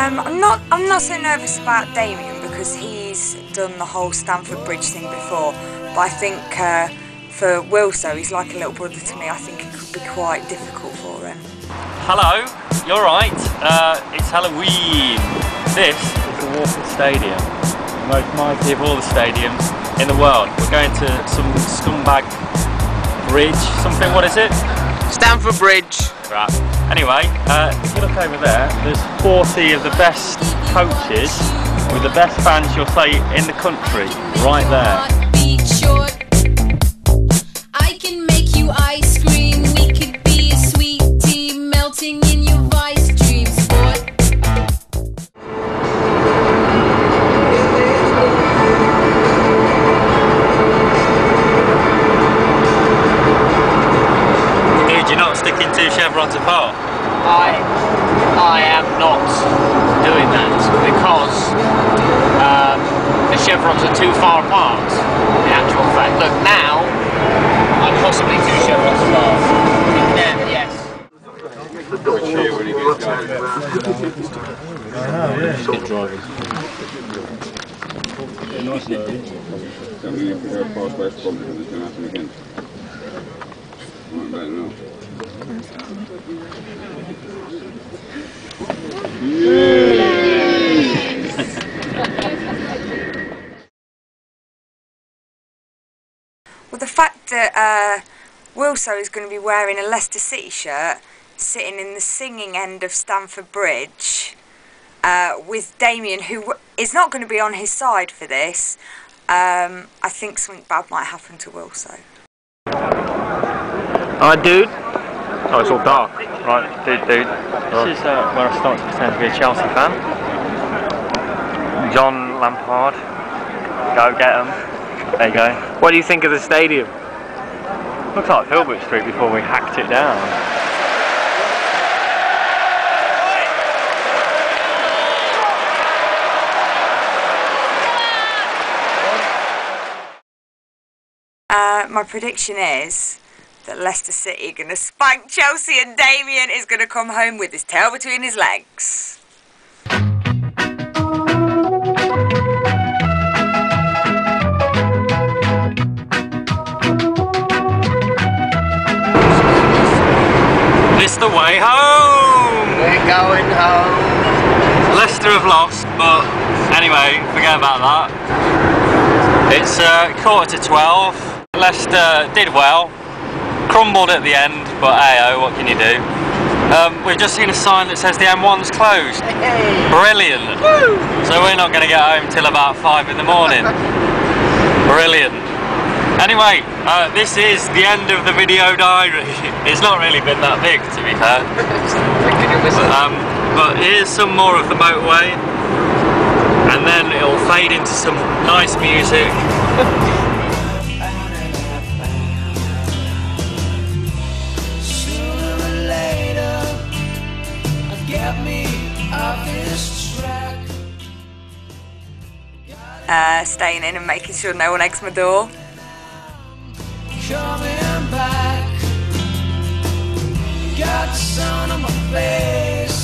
I'm not so nervous about Damien because he's done the whole Stamford Bridge thing before. But I think for Wilso, he's like a little brother to me. I think it could be quite difficult for him. Hello, you're right. It's Halloween. This is the Walford Stadium, the most mighty of all the stadiums in the world. We're going to some scumbag bridge, something. What is it? Stamford Bridge. Right. Anyway, if you look over there, there's 40 of the best coaches with the best fans, you'll say, in the country, right there. I can make you ice cream. We could be a sweet tea melting in your vice dreams. Dude, you're not sticking two chevrons apart. I am not doing that because the chevrons are too far apart. In actual fact, look now, I'm possibly two chevrons apart. Yeah, yes. Good driving. Well, the fact that Wilso is going to be wearing a Leicester City shirt, sitting in the singing end of Stamford Bridge, with Damien, who is not going to be on his side for this, I think something bad might happen to Wilso. Alright, dude. Oh, it's all dark. Right, dude. This is where I start to pretend to be a Chelsea fan. John Lampard. Go get him. There you go. What do you think of the stadium? Looks like Filbert Street before we hacked it down. My prediction is that Leicester City are going to spank Chelsea and Damien is going to come home with his tail between his legs. This the way home! We're going home. Leicester have lost, but anyway, forget about that. It's 11:45. Leicester did well, crumbled at the end, but hey-oh, what can you do? We've just seen a sign that says the M1's closed. Hey. Brilliant. Woo. So we're not going to get home till about 5 in the morning. Brilliant. Anyway, this is the end of the video diary. It's not really been that big, to be fair. But here's some more of the motorway, and then it'll fade into some nice music. Staying in and making sure no one eggs my door. Coming back, got the sun on my face.